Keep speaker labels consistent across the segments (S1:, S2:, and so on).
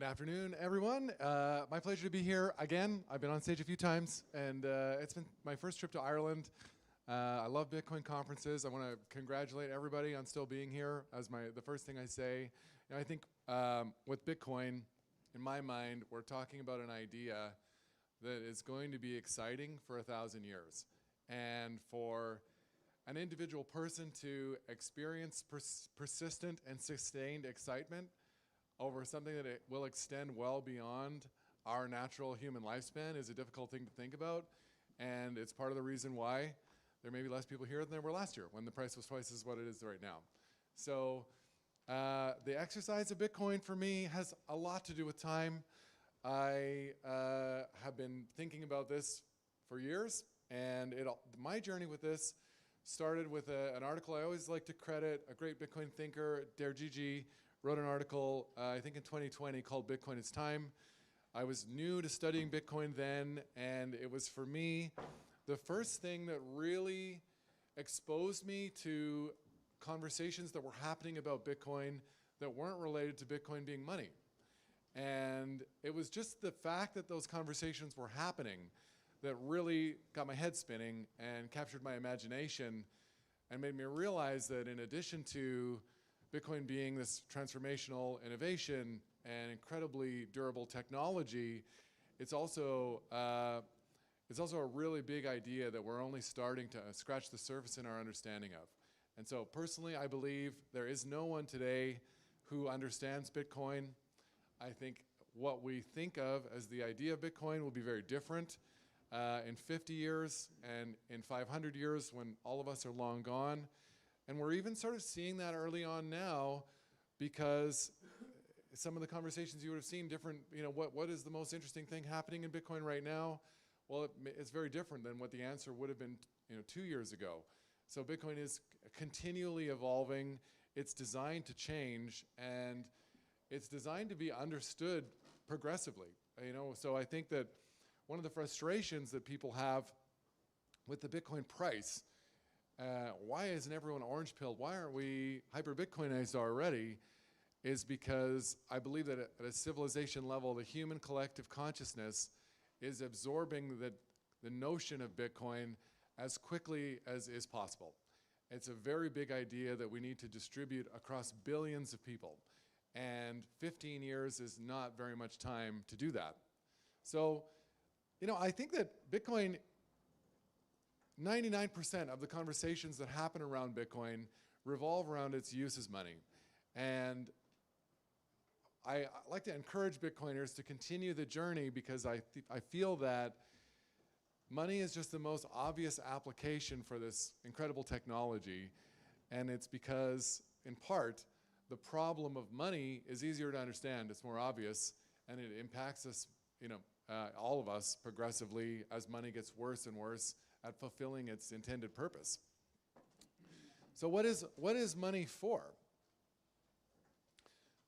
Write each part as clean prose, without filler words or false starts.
S1: Good afternoon, everyone. My pleasure to be here again. I've been on stage a few times, and it's been my first trip to Ireland. I love Bitcoin conferences. I want to congratulate everybody on still being here. As the first thing I say, I think with Bitcoin, in my mind, we're talking about an idea that is going to be exciting for 1,000 years, and for an individual person to experience persistent and sustained excitement over something that it will extend well beyond our natural human lifespan is a difficult thing to think about, and it's part of the reason why there may be less people here than there were last year when the price was twice as what it is right now. So the exercise of Bitcoin for me has a lot to do with time. I have been thinking about this for years, and my journey with this started with an article. I always like to credit a great Bitcoin thinker, Dedels, wrote an article, I think in 2020, called Bitcoin It's Time. I was new to studying Bitcoin then, and it was, for me, the first thing that really exposed me to conversations that were happening about Bitcoin that weren't related to Bitcoin being money. And it was just the fact that those conversations were happening that really got my head spinning and captured my imagination and made me realize that in addition to Bitcoin being this transformational innovation and incredibly durable technology, it's also a really big idea that we're only starting to scratch the surface in our understanding of. And so personally, I believe there is no one today who understands Bitcoin. I think what we think of as the idea of Bitcoin will be very different in 50 years and in 500 years when all of us are long gone. And we're even sort of seeing that early on now, because some of the conversations you would have seen different, what is the most interesting thing happening in Bitcoin right now? Well, it's very different than what the answer would have been 2 years ago. So Bitcoin is continually evolving. It's designed to change, and it's designed to be understood progressively. So I think that one of the frustrations that people have with the Bitcoin price, why isn't everyone orange pilled? Why aren't we hyper Bitcoinized already? Is because I believe that at a civilization level, the human collective consciousness is absorbing the notion of Bitcoin as quickly as is possible. It's a very big idea that we need to distribute across billions of people. And 15 years is not very much time to do that. So, I think that Bitcoin, 99% of the conversations that happen around Bitcoin revolve around its use as money. And I like to encourage Bitcoiners to continue the journey, because I feel that money is just the most obvious application for this incredible technology. And it's because, in part, the problem of money is easier to understand, it's more obvious, and it impacts us, all of us progressively as money gets worse and worse at fulfilling its intended purpose. So what is money for?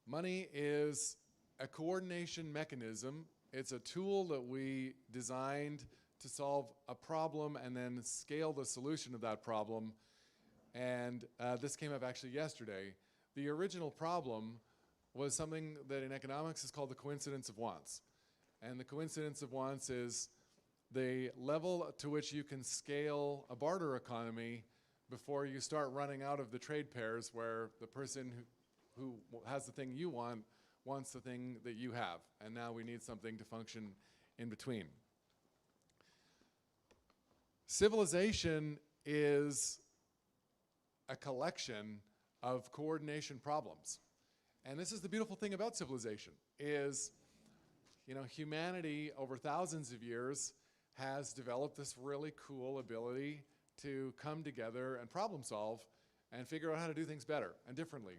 S1: Money is a coordination mechanism. It's a tool that we designed to solve a problem and then scale the solution of that problem. And this came up actually yesterday. The original problem was something that in economics is called the coincidence of wants. And the coincidence of wants is the level to which you can scale a barter economy before you start running out of the trade pairs, where the person who has the thing you want wants the thing that you have. And now we need something to function in between. Civilization is a collection of coordination problems. And this is the beautiful thing about civilization, is humanity over thousands of years has developed this really cool ability to come together and problem solve and figure out how to do things better and differently.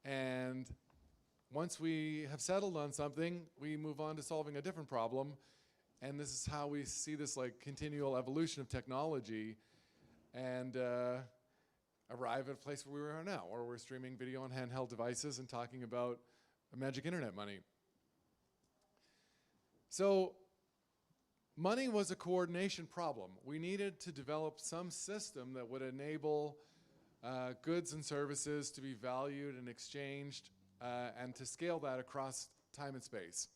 S1: And once we have settled on something, we move on to solving a different problem. And this is how we see this continual evolution of technology, and arrive at a place where we are now, where we're streaming video on handheld devices and talking about magic internet money. So money was a coordination problem. We needed to develop some system that would enable goods and services to be valued and exchanged, and to scale that across time and space.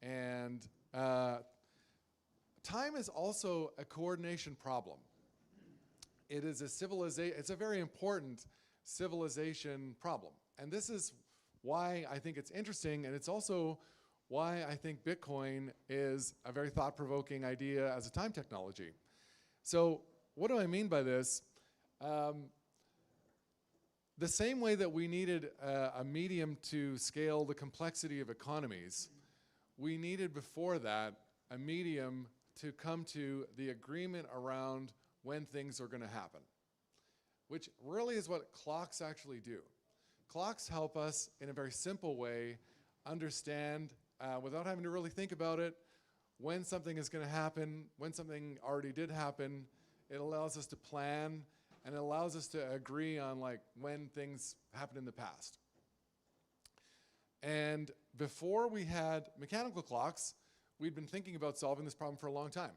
S1: And time is also a coordination problem. It is a civilization, it's a very important civilization problem. And this is why I think it's interesting, and it's also why I think Bitcoin is a very thought-provoking idea as a time technology. So what do I mean by this? The same way that we needed a medium to scale the complexity of economies, we needed before that a medium to come to the agreement around when things are going to happen, which really is what clocks actually do. Clocks help us in a very simple way understand, without having to really think about it, when something is going to happen, when something already did happen. It allows us to plan, and it allows us to agree on like when things happened in the past. And before we had mechanical clocks, we'd been thinking about solving this problem for a long time,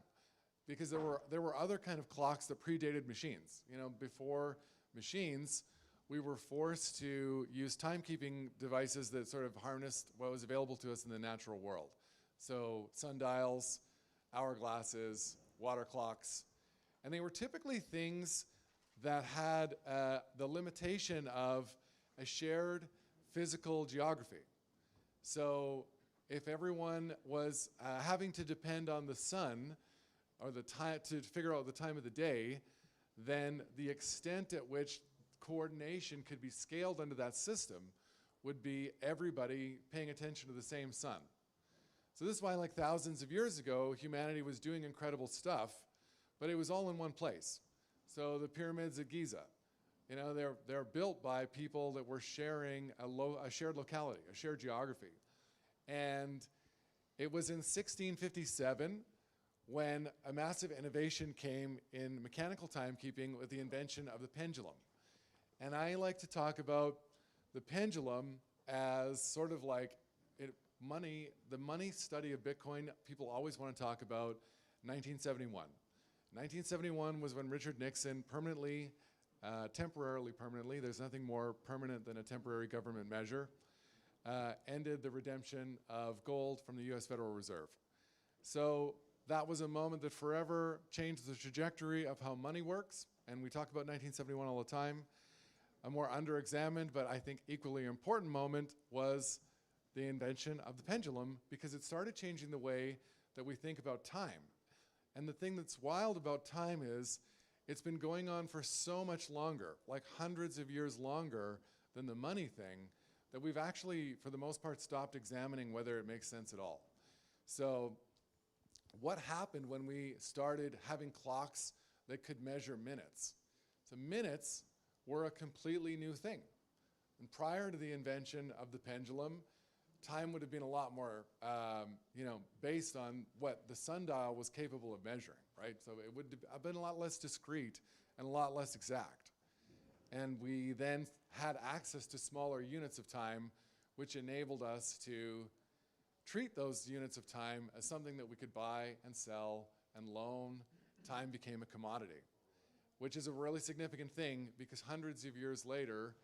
S1: because there were other kind of clocks that predated machines. You know, before machines, we were forced to use timekeeping devices that sort of harnessed what was available to us in the natural world. So sundials, hourglasses, water clocks, and they were typically things that had the limitation of a shared physical geography. So if everyone was having to depend on the sun or the time to figure out the time of the day, then the extent at which coordination could be scaled under that system would be everybody paying attention to the same sun. So this is why, like thousands of years ago, humanity was doing incredible stuff, but it was all in one place. So the pyramids at Giza, you know, they're built by people that were sharing a shared locality, a shared geography. And it was in 1657 when a massive innovation came in mechanical timekeeping with the invention of the pendulum. And I like to talk about the pendulum as sort of like the money study of Bitcoin. People always want to talk about 1971. 1971 was when Richard Nixon temporarily permanently, there's nothing more permanent than a temporary government measure, ended the redemption of gold from the US Federal Reserve. So that was a moment that forever changed the trajectory of how money works, and we talk about 1971 all the time. A more under-examined, but I think equally important moment was the invention of the pendulum, because it started changing the way that we think about time. And the thing that's wild about time is it's been going on for so much longer, like hundreds of years longer than the money thing, that we've actually, for the most part, stopped examining whether it makes sense at all. So what happened when we started having clocks that could measure minutes? So minutes were a completely new thing. And prior to the invention of the pendulum, time would have been a lot more, based on what the sundial was capable of measuring, right? So it would have been a lot less discrete and a lot less exact. And we then had access to smaller units of time, which enabled us to treat those units of time as something that we could buy and sell and loan. Time became a commodity, which is a really significant thing, because hundreds of years later,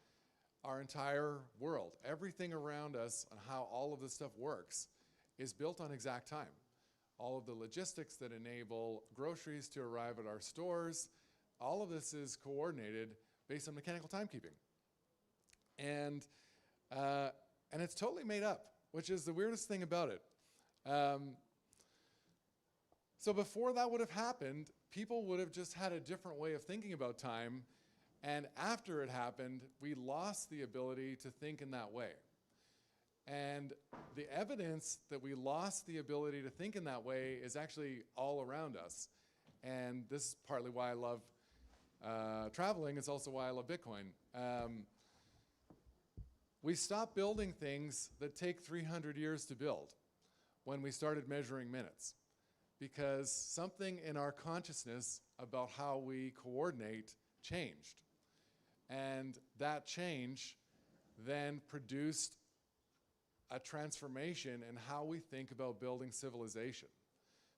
S1: our entire world, everything around us and how all of this stuff works, is built on exact time. All of the logistics that enable groceries to arrive at our stores, all of this is coordinated based on mechanical timekeeping. And it's totally made up, which is the weirdest thing about it. So before that would have happened, people would have just had a different way of thinking about time. And after it happened, we lost the ability to think in that way. And the evidence that we lost the ability to think in that way is actually all around us. And this is partly why I love traveling. It's also why I love Bitcoin. We stopped building things that take 300 years to build when we started measuring minutes, because something in our consciousness about how we coordinate changed. And that change then produced a transformation in how we think about building civilization.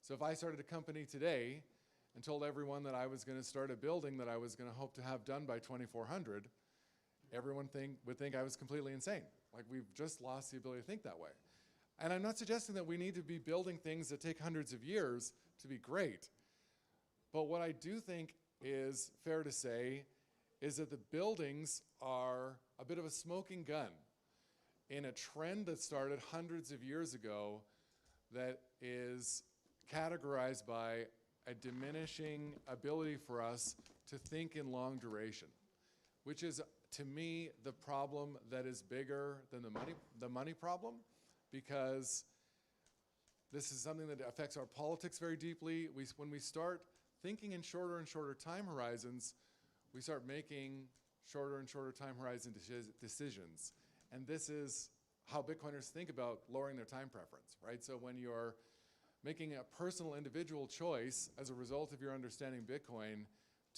S1: So if I started a company today and told everyone that I was going to start a building that I was going to hope to have done by 2400, everyone would think I was completely insane. Like, we've just lost the ability to think that way. And I'm not suggesting that we need to be building things that take hundreds of years to be great. But what I do think is fair to say is that the buildings are a bit of a smoking gun in a trend that started hundreds of years ago that is categorized by a diminishing ability for us to think in long duration, which is, to me, the problem that is bigger than the money problem, because this is something that affects our politics very deeply. When we start thinking in shorter and shorter time horizons, we start making shorter and shorter time horizon decisions. And this is how Bitcoiners think about lowering their time preference, right? So when you're making a personal individual choice as a result of your understanding Bitcoin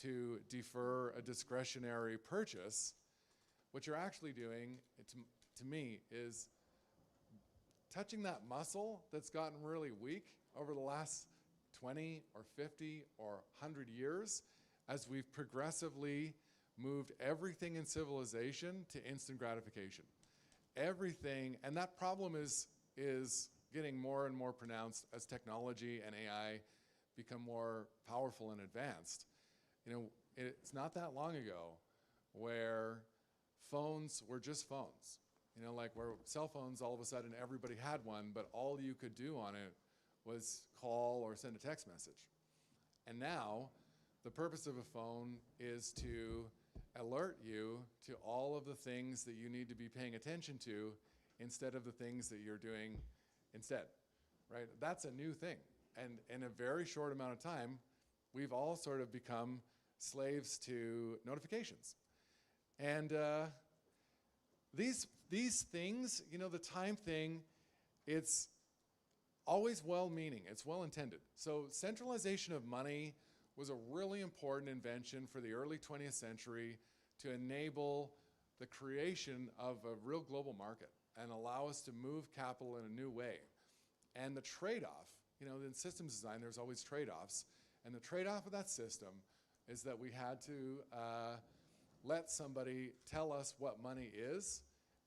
S1: to defer a discretionary purchase, what you're actually doing, to me, is touching that muscle that's gotten really weak over the last 20 or 50 or 100 years as we've progressively moved everything in civilization to instant gratification. Everything, and that problem is getting more and more pronounced as technology and AI become more powerful and advanced. You know, it's not that long ago where phones were just phones. You know, like where cell phones, all of a sudden everybody had one, but all you could do on it was call or send a text message. And now, the purpose of a phone is to alert you to all of the things that you need to be paying attention to instead of the things that you're doing instead, right? That's a new thing. And in a very short amount of time, we've all sort of become slaves to notifications. And these things, you know, the time thing, it's always well-meaning, it's well-intended. So centralization of money was a really important invention for the early 20th century to enable the creation of a real global market and allow us to move capital in a new way. And the trade-off, you know, in systems design, there's always trade-offs. And the trade-off of that system is that we had to let somebody tell us what money is,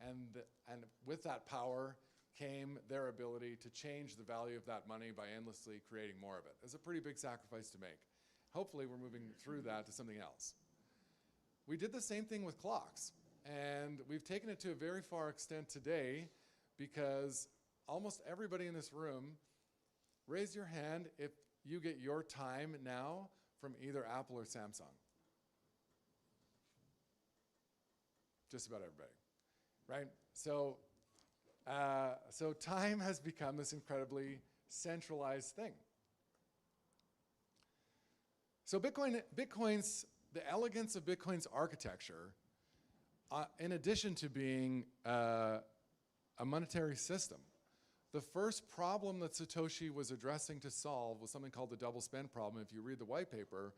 S1: and with that power came their ability to change the value of that money by endlessly creating more of it. It's a pretty big sacrifice to make. Hopefully we're moving through that to something else. We did the same thing with clocks, and we've taken it to a very far extent today because almost everybody in this room, raise your hand if you get your time now from either Apple or Samsung. Just about everybody, right? So, so time has become this incredibly centralized thing. So the elegance of Bitcoin's architecture, in addition to being a monetary system, the first problem that Satoshi was addressing to solve was something called the double spend problem. If you read the white paper,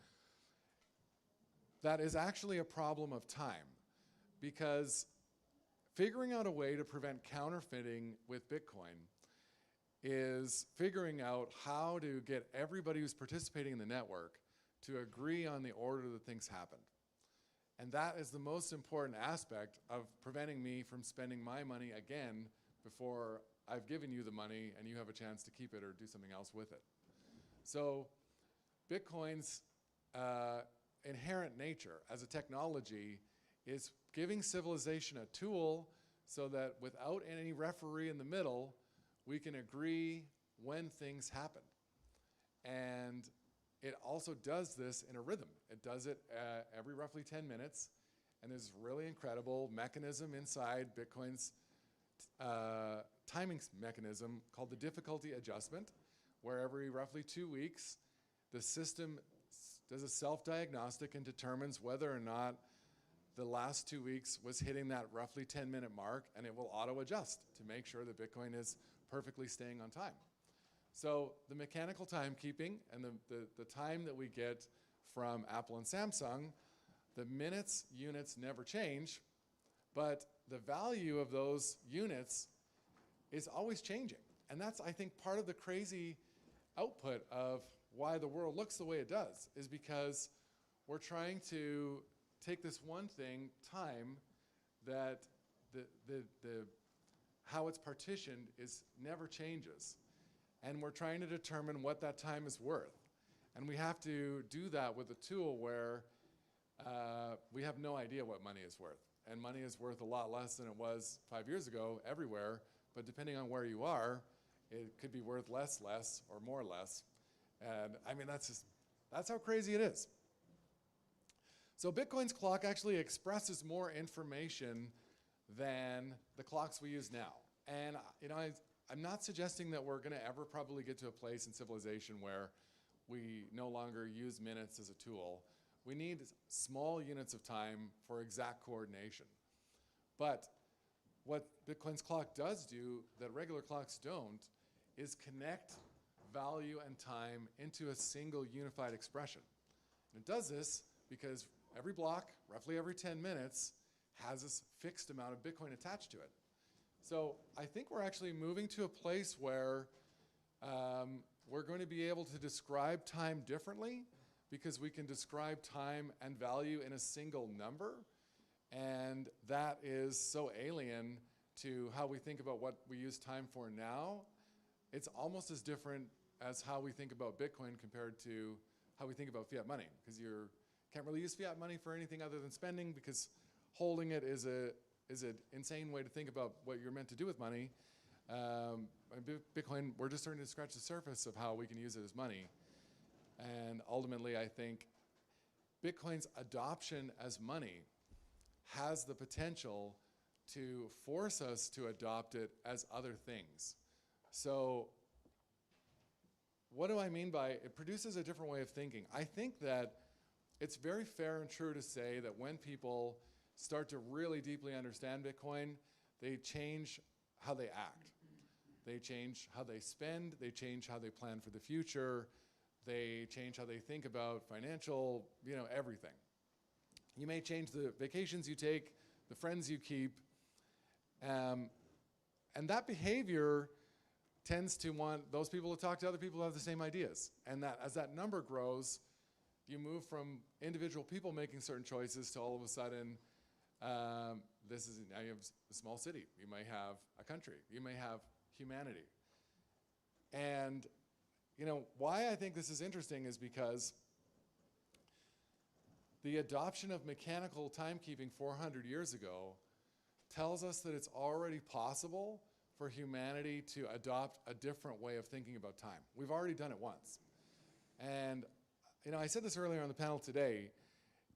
S1: that is actually a problem of time, because figuring out a way to prevent counterfeiting with Bitcoin is figuring out how to get everybody who's participating in the network to agree on the order that things happened. And that is the most important aspect of preventing me from spending my money again before I've given you the money and you have a chance to keep it or do something else with it. So Bitcoin's inherent nature as a technology is giving civilization a tool so that without any referee in the middle, we can agree when things happen. And it also does this in a rhythm. It does it every roughly 10 minutes. And there's a really incredible mechanism inside Bitcoin's timing mechanism called the difficulty adjustment, where every roughly 2 weeks, the system does a self-diagnostic and determines whether or not the last 2 weeks was hitting that roughly 10-minute mark, and it will auto-adjust to make sure that Bitcoin is perfectly staying on time. So the mechanical timekeeping and the time that we get from Apple and Samsung, the minutes, units never change, but the value of those units is always changing. And that's, I think, part of the crazy output of why the world looks the way it does, is because we're trying to take this one thing, time, that the how it's partitioned never changes. And we're trying to determine what that time is worth. And we have to do that with a tool where we have no idea what money is worth. And money is worth a lot less than it was 5 years ago everywhere, but depending on where you are, it could be worth less, or more less. And I mean, that's how crazy it is. So Bitcoin's clock actually expresses more information than the clocks we use now. And I'm not suggesting that we're gonna ever probably get to a place in civilization where we no longer use minutes as a tool. We need small units of time for exact coordination. But what Bitcoin's clock does do that regular clocks don't is connect value and time into a single unified expression. And it does this because every block, roughly every 10 minutes, has this fixed amount of Bitcoin attached to it. So I think we're actually moving to a place where we're going to be able to describe time differently because we can describe time and value in a single number. And that is so alien to how we think about what we use time for now. It's almost as different as how we think about Bitcoin compared to how we think about fiat money, because you can't really use fiat money for anything other than spending, because holding it is an insane way to think about what you're meant to do with money. Bitcoin, we're just starting to scratch the surface of how we can use it as money. And ultimately, I think Bitcoin's adoption as money has the potential to force us to adopt it as other things. So what do I mean by it produces a different way of thinking? I think that it's very fair and true to say that when people start to really deeply understand Bitcoin, they change how they act. They change how they spend, they change how they plan for the future, they change how they think about financial, everything. You may change the vacations you take, the friends you keep, and that behavior tends to want those people to talk to other people who have the same ideas. And that as that number grows, you move from individual people making certain choices to all of a sudden, now you have a small city, you may have a country, you may have humanity. And why I think this is interesting is because the adoption of mechanical timekeeping 400 years ago tells us that it's already possible for humanity to adopt a different way of thinking about time. We've already done it once. And I said this earlier on the panel today,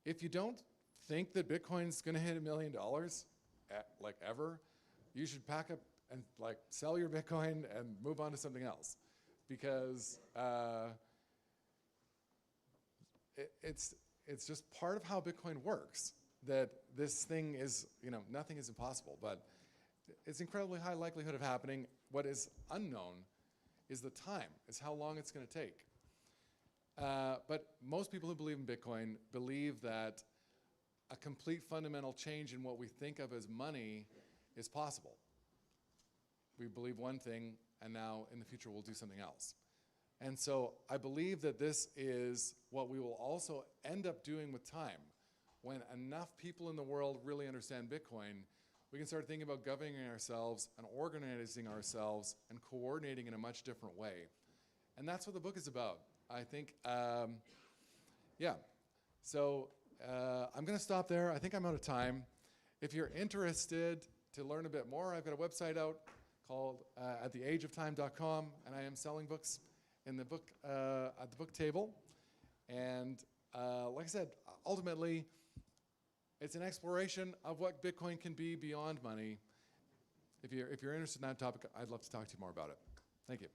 S1: if you don't think that Bitcoin's gonna hit $1 million, ever, you should pack up and sell your Bitcoin and move on to something else. Because it's just part of how Bitcoin works, that this thing is, nothing is impossible, but it's incredibly high likelihood of happening. What is unknown is the time, is how long it's gonna take. But most people who believe in Bitcoin believe that a complete fundamental change in what we think of as money is possible. We believe one thing, and now in the future we'll do something else. And so I believe that this is what we will also end up doing with time. When enough people in the world really understand Bitcoin, we can start thinking about governing ourselves and organizing ourselves and coordinating in a much different way. And that's what the book is about. I think, yeah. So I'm gonna stop there. I think I'm out of time. If you're interested to learn a bit more, I've got a website out called attheageoftime.com, and I am selling books in the book at the book table. And like I said, ultimately, it's an exploration of what Bitcoin can be beyond money. If you're interested in that topic, I'd love to talk to you more about it. Thank you.